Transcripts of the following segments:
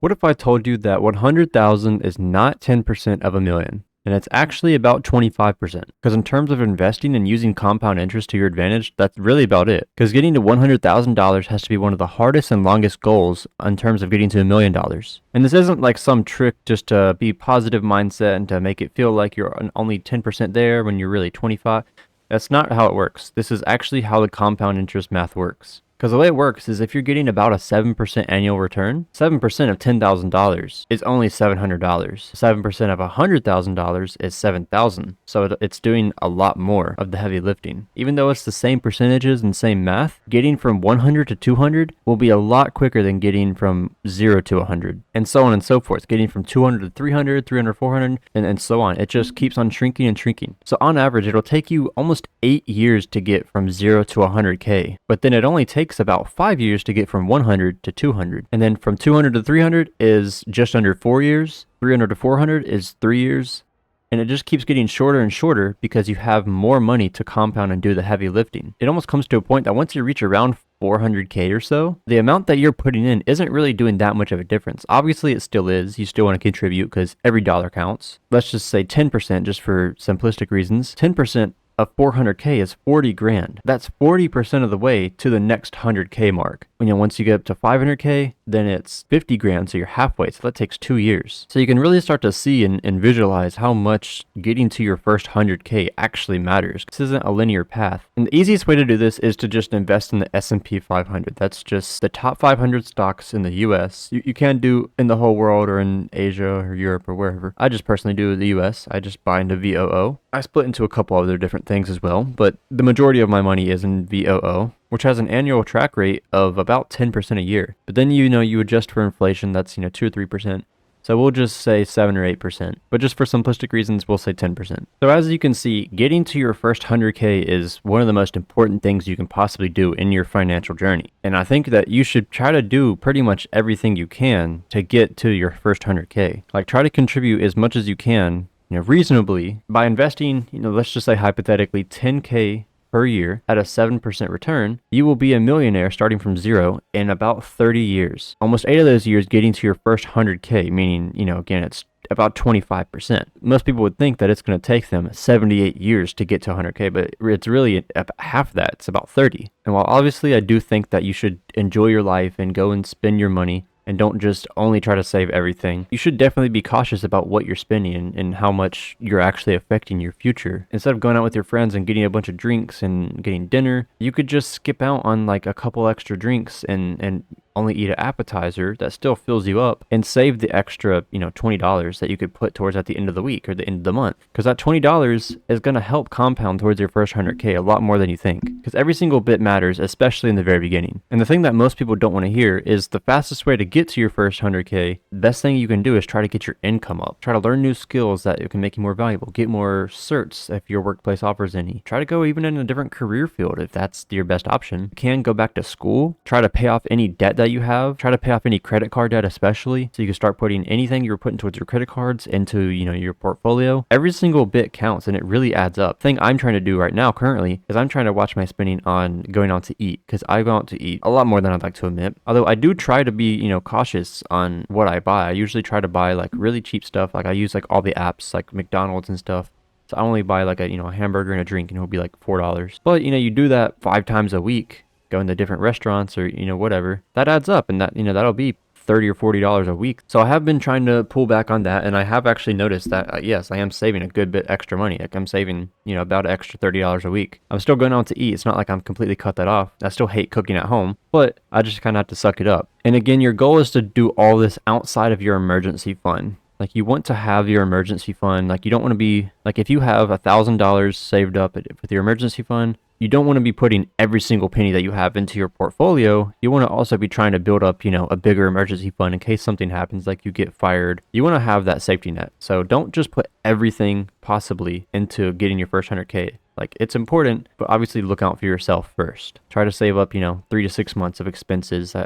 What if I told you that 100,000 is not 10% of a million? And it's actually about 25%. Because in terms of investing and using compound interest to your advantage, that's really about it. Because getting to $100,000 has to be one of the hardest and longest goals in terms of getting to $1,000,000. And this isn't like some trick just to be positive mindset and to make it feel like you're only 10% there when you're really 25. That's not how it works. This is actually how the compound interest math works. Because the way it works is if you're getting about a 7% annual return, 7% of $10,000 is only $700. 7% of $100,000 is $7,000. So it's doing a lot more of the heavy lifting. Even though it's the same percentages and same math, getting from 100 to 200 will be a lot quicker than getting from 0 to 100. And so on and so forth. Getting from 200 to 300, 300, 400, and so on. It just keeps on shrinking and shrinking. So on average, it'll take you almost 8 years to get from 0 to 100K. But then it only takes about 5 years to get from 100 to 200. And then from 200 to 300 is just under 4 years. 300 to 400 is 3 years. And it just keeps getting shorter and shorter because you have more money to compound and do the heavy lifting. It almost comes to a point that once you reach around 400K or so, the amount that you're putting in isn't really doing that much of a difference. Obviously, it still is. You still want to contribute because every dollar counts. Let's just say 10% just for simplistic reasons. 10% of 400K is 40 grand. That's 40% of the way to the next 100K mark. Once you get up to 500K, then it's 50 grand, so you're halfway. So that takes 2 years. So you can really start to see and visualize how much getting to your first 100K actually matters. This isn't a linear path. And the easiest way to do this is to just invest in the S&P 500. That's just the top 500 stocks in the US. You can do in the whole world or in Asia or Europe or wherever. I just personally do the US. I just buy into VOO. I split into a couple other different things as well, but the majority of my money is in VOO, which has an annual track rate of about 10% a year. But then you adjust for inflation, that's 2 or 3%. So we'll just say 7 or 8%. But just for simplistic reasons, we'll say 10%. So as you can see, getting to your first 100K is one of the most important things you can possibly do in your financial journey. And I think that you should try to do pretty much everything you can to get to your first 100K. Like try to contribute as much as you can, reasonably by investing, let's just say hypothetically 10K per year at a 7% return. You will be a millionaire starting from zero in about 30 years. Almost 8 of those years getting to your first 100K, meaning, again, it's about 25%. Most people would think that it's going to take them 78 years to get to 100K, but it's really half that. It's about 30. And while obviously I do think that you should enjoy your life and go and spend your money, and don't just only try to save everything, you should definitely be cautious about what you're spending and how much you're actually affecting your future. Instead of going out with your friends and getting a bunch of drinks and getting dinner, you could just skip out on like a couple extra drinks and only eat an appetizer that still fills you up and save the extra, $20 that you could put towards at the end of the week or the end of the month. Because that $20 is going to help compound towards your first 100K a lot more than you think. Because every single bit matters, especially in the very beginning. And the thing that most people don't want to hear is the fastest way to get to your first 100K, the best thing you can do is try to get your income up. Try to learn new skills that can make you more valuable. Get more certs if your workplace offers any. Try to go even in a different career field if that's your best option. You can go back to school. Try to pay off any debt that you have. Try to pay off any credit card debt especially, so you can start putting anything you were putting towards your credit cards into your portfolio. Every single bit counts and it really adds up. The thing I'm trying to do right now currently is I'm trying to watch my spending on going out to eat, because I go out to eat a lot more than I'd like to admit. Although I do try to be cautious on what I buy. I usually try to buy like really cheap stuff. Like I use like all the apps like McDonald's and stuff. So I only buy like a hamburger and a drink and it'll be like $4. But you do that 5 times a week, going to different restaurants or whatever, that adds up, and that that'll be $30 or $40 a week. So I have been trying to pull back on that, and I have actually noticed that yes, I am saving a good bit extra money. Like I'm saving about an extra $30 a week. I'm still going out to eat. It's not like I'm completely cut that off. I still hate cooking at home, but I just kind of have to suck it up. And again, your goal is to do all this outside of your emergency fund. Like you want to have your emergency fund. Like you don't want to be like, if you have $1,000 saved up with your emergency fund, you don't want to be putting every single penny that you have into your portfolio. You want to also be trying to build up, a bigger emergency fund in case something happens, like you get fired. You want to have that safety net. So don't just put everything possibly into getting your first 100K. Like it's important, but obviously look out for yourself first. Try to save up, 3 to 6 months of expenses,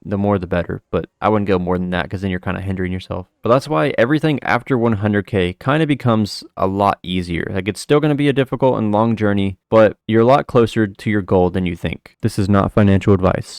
the more the better, but I wouldn't go more than that because then you're kind of hindering yourself. But that's why everything after 100K kind of becomes a lot easier. Like it's still going to be a difficult and long journey, but you're a lot closer to your goal than you think. This is not financial advice.